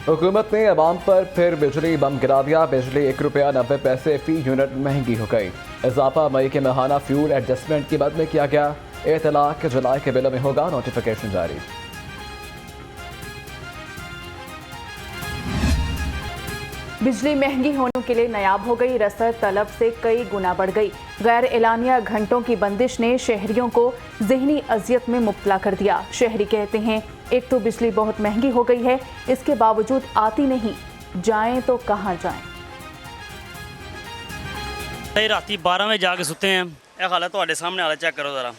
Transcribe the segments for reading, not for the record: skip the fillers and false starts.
हुकूमत ने अवाम पर फिर बिजली बम गिरा दिया। बिजली ₹1.90 फी यूनिट महंगी हो गई। इजाफा मई के माहाना फ्यूल एडजस्टमेंट की मद में किया गया। इतला के जुलाई के बिलों में होगा नोटिफिकेशन जारी। बिजली महंगी होने के लिए नायाब हो गई। रसद तलब से कई गुना बढ़ गई। गैर एलानिया घंटों की बंदिश ने शहरियों को ज़हनी अजियत में मुब्तला कर दिया। शहरी कहते हैं एक तो बिजली बहुत महंगी हो गई है, इसके बावजूद आती नहीं, जाएं तो कहाँ जाएं। राती 12 बजे जाके सुते हैं। यह हालत ਤੁਹਾਡੇ सामने हालत चेक करो ज़रा।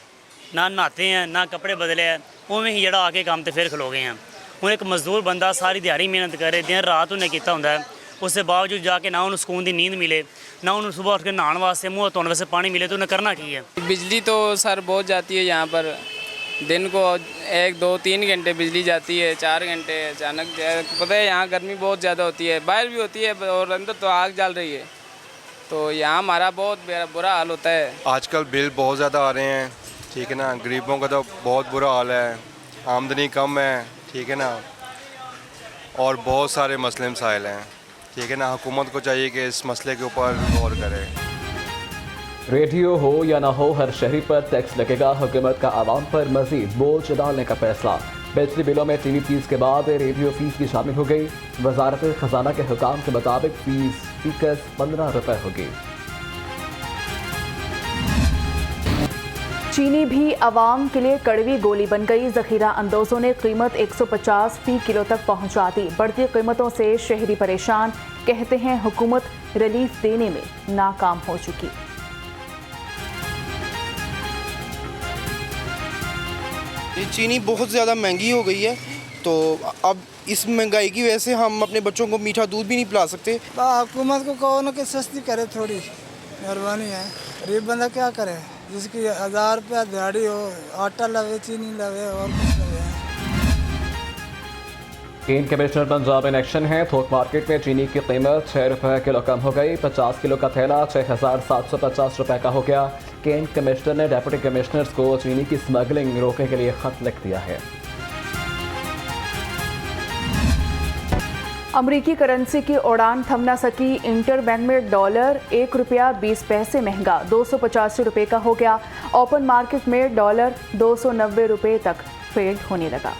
ना नहाते हैं ना कपड़े बदले हैं, उवें ही जड़ा आके काम ते फिर खलो गए हैं। हूँ एक मजदूर बंदा सारी दिहाड़ी मेहनत करे, दिन रात उन्हें किया होंगे, उसके बावजूद जाके ना उन्हें सुकून की नींद मिले, ना उन्हें सुबह उठ के नहाने वास्ते मुँह धोने वास्ते पानी मिले, तो उन्हें करना की है। बिजली तो सर बहुत जाती है यहाँ पर। दिन को 1, 2, 3 घंटे बिजली जाती है, 4 घंटे अचानक। पता है यहाँ गर्मी बहुत ज़्यादा होती है, बाहर भी होती है और अंदर तो आग जल रही है, तो यहाँ हमारा बहुत बुरा हाल होता है। आजकल बिल बहुत ज़्यादा आ रहे हैं, ठीक है ना। गरीबों का तो बहुत बुरा हाल है, आमदनी कम है, ठीक है ना, और बहुत सारे मसले मसाइल हैं, ठीक है ना। हुकूमत को चाहिए कि इस मसले के ऊपर गौर करे। रेडियो हो या ना हो, हर शहरी पर टैक्स लगेगा। हुकूमत का आवाम पर मजीद बोझ डालने का फैसला। बिजली बिलों में टीवी फीस के बाद रेडियो फीस भी शामिल हो गई। वजारत खजाना के हुकाम के मुताबिक फीस फीकस ₹15 होगी। चीनी भी आवाम के लिए कड़वी गोली बन गई। जखीरा अंदोजों ने कीमत 150 फी किलो तक पहुंचा दी। बढ़ती कीमतों से शहरी परेशान, कहते हैं हुकूमत रिलीफ देने में नाकाम हो चुकी। ये चीनी बहुत ज़्यादा महंगी हो गई है, तो अब इस महंगाई की वजह से हम अपने बच्चों को मीठा दूध भी नहीं पिला सकते। हुकूमत को कहो ना कि सस्ती करे, थोड़ी मेहरबानी है। गरीब बंदा क्या करे, जिसकी 1000 रुपया दिहाड़ी हो, आटा लवे, चीनी लवे और कुछ लवे। केन कमिश्नर पंजाब इन एक्शन है। थोक मार्केट में चीनी की कीमत ₹6 किलो कम हो गई। 50 किलो का थैला ₹6750 का हो गया। केन कमिश्नर ने डेप्यूटी कमिश्नर्स को चीनी की स्मगलिंग रोकने के लिए खत लिख दिया है। अमरीकी करेंसी की उड़ान थम न सकी। इंटरबैंक में डॉलर ₹1.20 महंगा ₹285 का हो गया। ओपन मार्केट में डॉलर ₹290 तक ट्रेड होने लगा।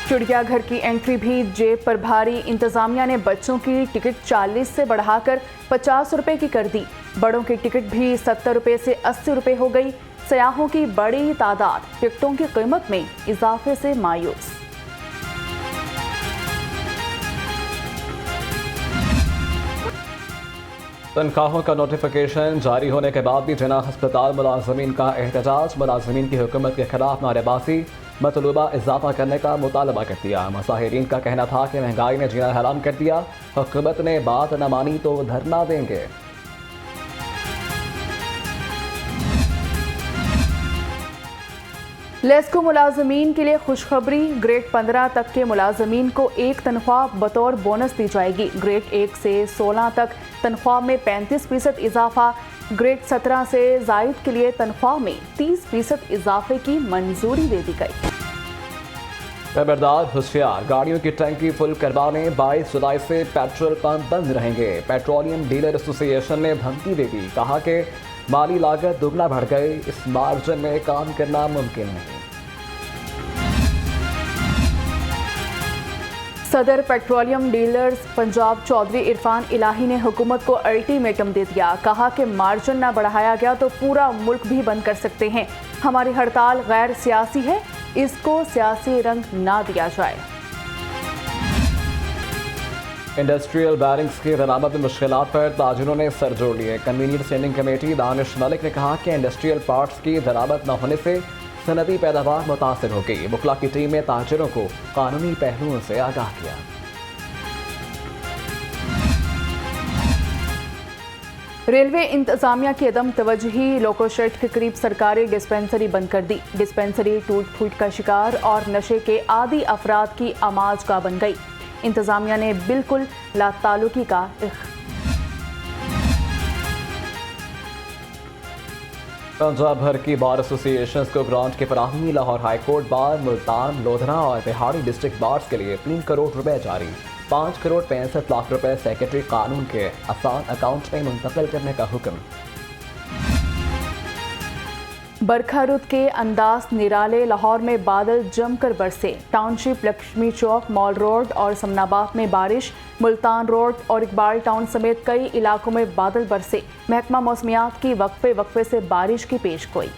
चिड़ियाघर की एंट्री भी जेब पर भारी। इंतजामिया ने बच्चों की टिकट 40 से बढ़ाकर ₹50 की कर दी। बड़ों की टिकट भी ₹70 से ₹80 हो गई। सयाहों की बड़ी तादाद टिकटों की कीमत में इजाफे से मायूस। तनख्वाहों का नोटिफिकेशन जारी होने के बाद भी जना अस्पताल मुलाजमीन का एहतजाज। मुलाजमीन की हुकूमत के खिलाफ नारेबाजी, मतलूबा इजाफा करने का मुतालबा कर दिया। मुसाहिरीन का कहना था कि महंगाई ने जीना हराम कर दिया, हुकूमत ने बात न मानी तो धरना देंगे। लेस्को मुलाजमीन के लिए खुशखबरी। ग्रेड 15 तक के मुलाजमीन को एक तनख्वाह बतौर बोनस दी जाएगी। ग्रेड 1 से 16 तक तनख्वाह में 35% इजाफा। ग्रेड 17 से जायद के लिए तनख्वाह में 30% इजाफे की मंजूरी दे दी गई। खबरदार होशियार, गाड़ियों की टंकी फुल करवाने 22 जुलाई से पेट्रोल पंप बंद रहेंगे। पेट्रोलियम डीलर एसोसिएशन ने धमकी दे दी, कहा कि माली लागत दुगना बढ़ गई, इस मार्जिन में काम करना मुमकिन नहीं। सदर पेट्रोलियम डीलर्स पंजाब चौधरी इरफान इलाही ने हुकूमत को अल्टीमेटम दे दिया। कहा कि मार्जिन ना बढ़ाया गया तो पूरा मुल्क भी बंद कर सकते हैं। हमारी हड़ताल गैर सियासी है, इसको सियासी रंग ना दिया जाए। इंडस्ट्रियल बैरिंग्स की बरामद में मुश्किलात पर ताजिरों ने सर जोड़ लिए। Convener standing committee Danish Malik ने कहा कि इंडस्ट्रियल पार्ट्स की बरामद न होने से सनदी पैदावार मुतासर हो गई। बुकला की टीम ने ताजिरों को कानूनी पहलुओं से आगाह किया। रेलवे इंतजामिया की अदम तवज्जुही लोको शेड के करीब सरकारी डिस्पेंसरी बंद कर दी। डिस्पेंसरी टूट फूट का शिकार और नशे के आदी अफराद की आमाज का बन गई। इंतजामिया ने बिल्कुल लाताल्लुकी का पंजाब भर की बार एसोसिएशंस को ग्रांट की फराहमी। Lahore high court bar, Multan, lodhra और बिहाड़ी डिस्ट्रिक्ट बार्स के लिए 3 करोड़ रुपए जारी। 5 करोड़ 65 लाख रुपए सेक्रेटरी कानून के आसान अकाउंट में मुंतकिल करने का हुक्म। बरखा रुत के अंदाज निराले। लाहौर में बादल जमकर बरसे। टाउनशिप, लक्ष्मी चौक, मॉल रोड और समनाबाद में बारिश। मुल्तान रोड और इकबाल टाउन समेत कई इलाकों में बादल बरसे। महकमा मौसमियात की वक्फे वक्फे से बारिश की पेशगोई।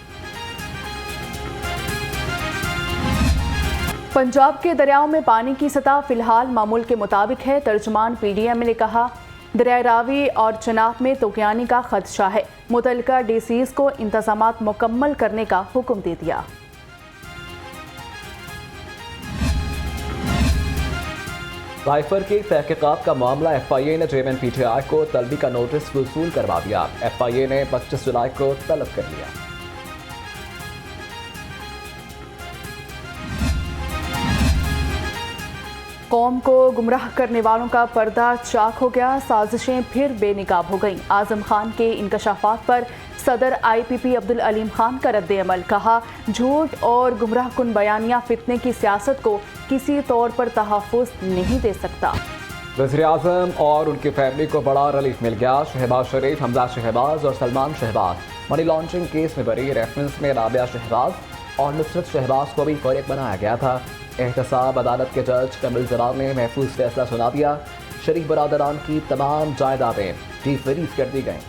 पंजाब के दरियाओं में पानी की सतह फिलहाल मामूल के मुताबिक है। तर्जुमान PDM ने कहा, दरिया रावी और चनाब में तुगयानी का खदशा है। मुतल्लिका DCs को इंतजामात मुकम्मल करने का हुक्म दे दिया। राइफर की तहकीकात का मामला। FIA ने चेयरमैन PTI को तलबी का नोटिस वसूल करवा दिया। FIA ने 25 जुलाई को तलब कर लिया। कौम को गुमराह करने वालों का पर्दा चाक हो गया। साजिशें फिर बेनकाब हो गईं। आजम खान के इंकशाफात पर सदर IPP अब्दुल अलीम खान का रद्द-ए-अमल। कहा, झूठ और गुमराह कुन बयानियां फितने की सियासत को किसी तौर पर तहफ़्फ़ुज़ नहीं दे सकता। वज़ीर-ए-आज़म और उनकी फैमिली को बड़ा रिलीफ मिल गया। शहबाज शरीफ, हमजा शहबाज और Salman Shahbaz money laundering case में बरी। रेफरेंस में राबिया शहबाज और नुसरत शहबाज को भी फरीक बनाया गया था। एहतसाब अदालत के जज कमिल जरार ने महफूज फैसला सुना दिया। शरीफ बरादरान की तमाम जायदादें डीफ्रीज कर दी गईं।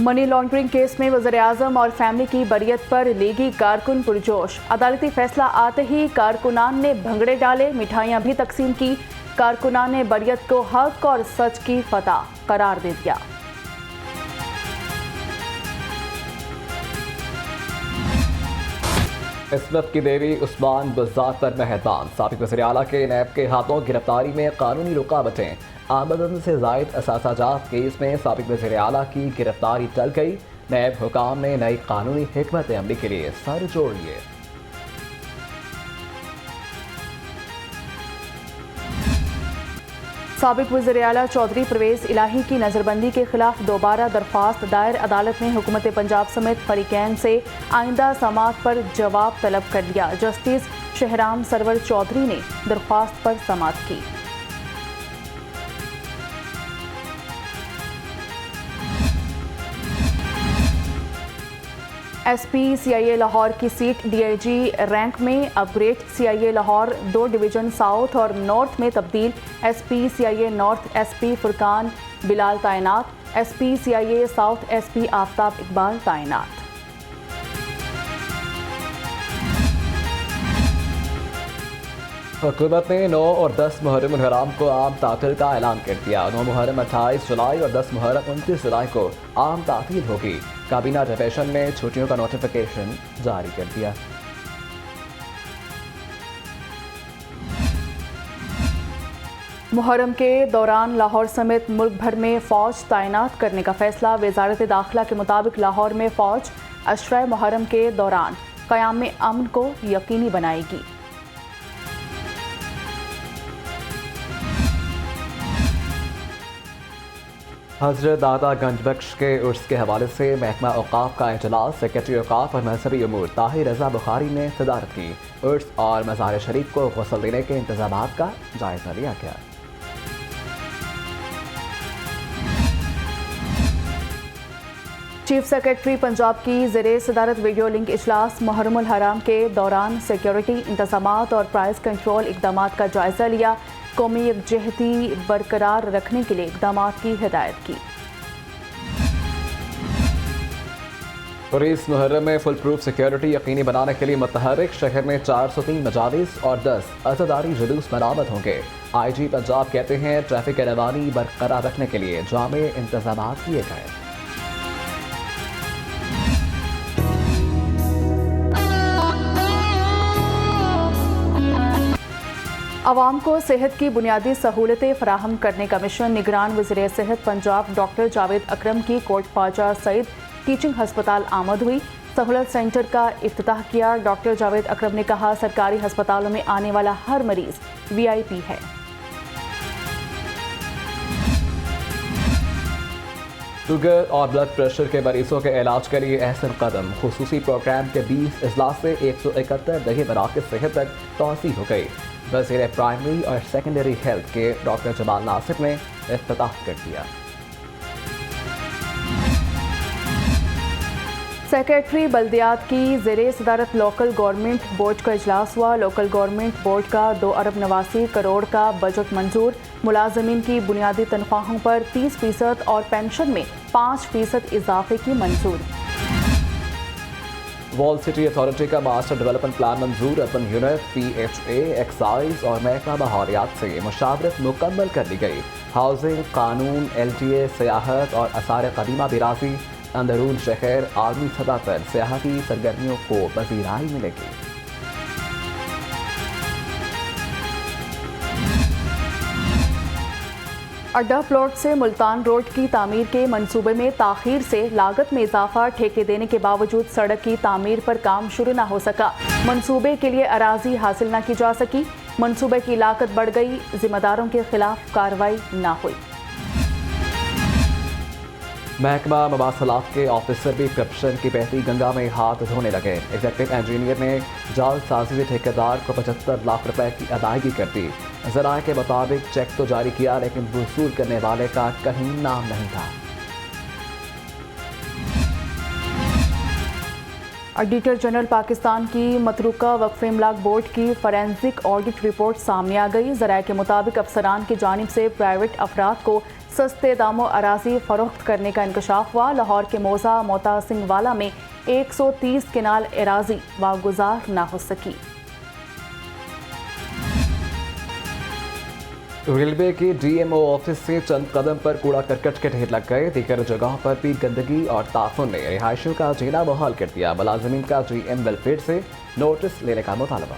मनी लॉन्ड्रिंग केस में वज़ीर-ए-आज़म और फैमिली की बरियत पर लीगी कारकुन पुरजोश। अदालती फैसला आते ही कारकुनान ने भंगड़े डाले, मिठाइयां भी तकसीम की। कारकुनान ने बरियत को हक और सच की फतह करार दे दिया। इस्मत की देवी उस्मान बुज़्ज़ार पर मेहरबान। साबिक़ वज़ीर आला के नैब के हाथों गिरफ्तारी में कानूनी रुकावटें। आमदन से ज़ायद असासाजात केस में साबिक़ वज़ीर आला की गिरफ्तारी टल गई। नैब हुकाम ने नई कानूनी हिकमत अमली के लिए सर जोड़ लिए। साबिक़ वज़ीर आला चौधरी परवेज़ इलाही की नज़रबंदी के खिलाफ दोबारा दरख्वास्त दायर। अदालत ने हुकूमत पंजाब समेत फरीकैन से आइंदा समाअत पर जवाब तलब कर लिया। जस्टिस शहराम सरवर चौधरी ने दरख्वास्त पर समाअत की। SP CIA लाहौर की सीट DIG रैंक में upgrade. CIA Lahore 2 division south और नॉर्थ में तब्दील। SP CIA north SP Furqan Bilal तैनात। SP CIA south SP Aftab Iqbal तैनात। हुकूमत ने 9 और 10 मुहर्रम हराम को आम तातील का ऐलान कर दिया। 9 मुहर्रम 28 जुलाई और 10 मुहर्रम 29 जुलाई को आम तातील होगी। काबीना डिवीजन ने छुट्टियों का नोटिफिकेशन जारी कर दिया। मुहर्रम के दौरान लाहौर समेत मुल्क भर में फ़ौज तैनात करने का फैसला। वज़ारत दाखिला के मुताबिक लाहौर में फ़ौज अशरा मुहर्रम के दौरान क़याम अमन को यकीनी बनाएगी। हज़रत दादा गंजबख्श के उर्स के हवाले से महकमा औक़ाफ़ का इजलास। सेक्रेटरी औक़ाफ़ और मजहबी उमूर ताहिर रज़ा बुखारी ने सदारत की। उर्स और मज़ार शरीफ को गसल देने के इंतज़ामात का जायज़ा लिया गया। चीफ सेक्रेटरी पंजाब की ज़ेरे सदारत वीडियो लिंक इजलास। मुहर्रमुल हराम के दौरान सिक्योरिटी इंतज़ामात और प्राइस कंट्रोल इक़दामात का जायज़ा लिया। कौमी यकजहती बरकरार रखने के लिए इक़दामात की हिदायत की। पुलिस मुहर्रम में फुल प्रूफ सिक्योरिटी यकीनी बनाने के लिए मुतहर्रिक। शहर में 403 मजालिस और 10 अज़ादारी जुलूस बरामद होंगे। IG पंजाब कहते हैं ट्रैफिक रवानी बरकरार रखने के लिए जामे इंतजाम किए गए। अवाम को सेहत की बुनियादी सहूलतें फराहम करने का मिशन। निगरान वज़ीर सेहत पंजाब डॉक्टर जावेद अकरम की कोट ख्वाजा सईद टीचिंग हस्पताल आमद हुई। सहूलत सेंटर का इफ्तिताह किया। डॉक्टर जावेद अकरम ने कहा, सरकारी अस्पतालों में आने वाला हर मरीज VIP है। शुगर और ब्लड प्रेशर के मरीजों के इलाज के लिए अहसन कदम। खुसूसी प्रोग्राम के 20 इजलास से 171 नए मराकज़ सेहत तक तोसी हो गई। वज़ीर प्राइमरी और सेकेंडरी हेल्थ के डॉक्टर जमाल नासिर ने इफ्तिताह कर दिया। सेक्रेटरी बल्दियात की ज़ेरे सदारत लोकल गवर्नमेंट बोर्ड का इजलास हुआ। लोकल गवर्नमेंट बोर्ड का 2 अरब 89 करोड़ का बजट मंजूर। मुलाजमीन की बुनियादी तनख्वाहों पर 30% और पेंशन में 5% इजाफे की मंजूरी। वॉल सिटी अथॉरिटी का मास्टर डेवलपमेंट प्लान मंजूर। अर्बन यूनिट, PHA, एक्साइज और महकमा बहारियात से मुशावरत मुकम्मल कर ली गई। हाउसिंग, कानून, LTA, सियाहत और आसार कदीमा बिराजी, अंदरून शहर आलमी सतह पर सियाहती सरगर्मियों को पजीराई मिलेगी। अड्डा प्लॉट से मुल्तान रोड की तामीर के मंसूबे में ताखीर से लागत में इजाफा। ठेके देने के बावजूद सड़क की तामीर पर काम शुरू न हो सका। मंसूबे के लिए अराजी हासिल न की जा सकी। मंसूबे की लागत बढ़ गई। जिम्मेदारों के खिलाफ कार्रवाई न हुई। महकमा मवासलात के ऑफिसर भी करप्शन की बहती गंगा में हाथ धोने लगे। एग्जीक्यूटिव इंजीनियर ने जालसाजी से ठेकेदार को 75 लाख रुपए की अदायगी कर दी। ज़राए के मुताबिक चेक तो जारी किया, लेकिन वसूल करने वाले का कहीं नाम नहीं था। ऑडिटर जनरल पाकिस्तान की मतरूका वक्फ इमलाक बोर्ड की फॉरेंसिक ऑडिट रिपोर्ट सामने आ गई। ज़राए के मुताबिक अफसरान की जानिब से प्राइवेट अफराद को सस्ते दामों अराजी फरोख्त करने का इंकशाफ हुआ। लाहौर के मौजा मोता सिंह वाला में 130 किनाल अराजी वागुजार न हो सकी। रेलवे के DMO ऑफिस से चंद कदम पर कूड़ा करकट के ढेर लग गए। दीगर जगहों पर भी गंदगी और ताफुन ने रिहायशियों का जीना मुहाल कर दिया। मुलाजिमीन का GM वेलफेयर से नोटिस लेने का मुतालबा।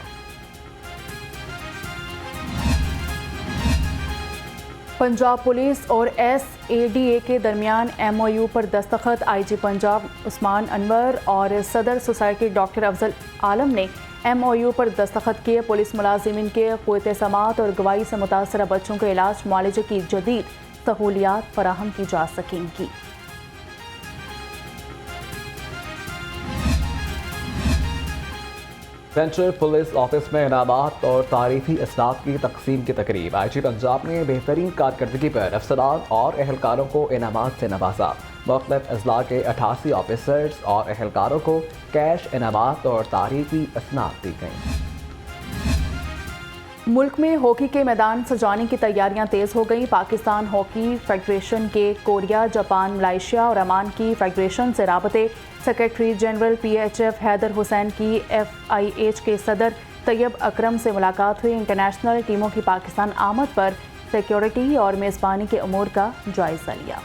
पंजाब पुलिस और SADA के दरमियान MOU पर दस्तखत। IG पंजाब उस्मान अनवर और सदर सोसाइटी डॉक्टर अफजल आलम ने MOU पर दस्तखत किए। पुलिस मुलाजिमीन के क़ुव्वत समाअत और गवाही से मुतासरा बच्चों के इलाज मुआलजे की जदीद सहूलियात फराहम की जा सकेंगी। सेंट्रल पुलिस ऑफिस में इनामात और तारीफी इसनाद की तकसीम की तकरीब। IG पंजाब ने बेहतरीन कारकर्दगी पर अफसरान और एहलकारों को इनामात से नवाजा। मुख्तलिफ अजला के 88 ऑफिसर्स और एहलकारों को कैश इनामात और तारीफी इसनाद दी गई। मुल्क में हॉकी के मैदान सजाने की तैयारियां तेज हो गई। पाकिस्तान हॉकी फेडरेशन के कोरिया, जापान, मलेशिया और ओमान की फेडरेशन से राबते। Secretary general PHF Haider Hussain की FIH के सदर तैयब अकरम से मुलाकात हुई। इंटरनेशनल टीमों की पाकिस्तान आमद पर सिक्योरिटी और मेज़बानी के अमूर का जायजा लिया।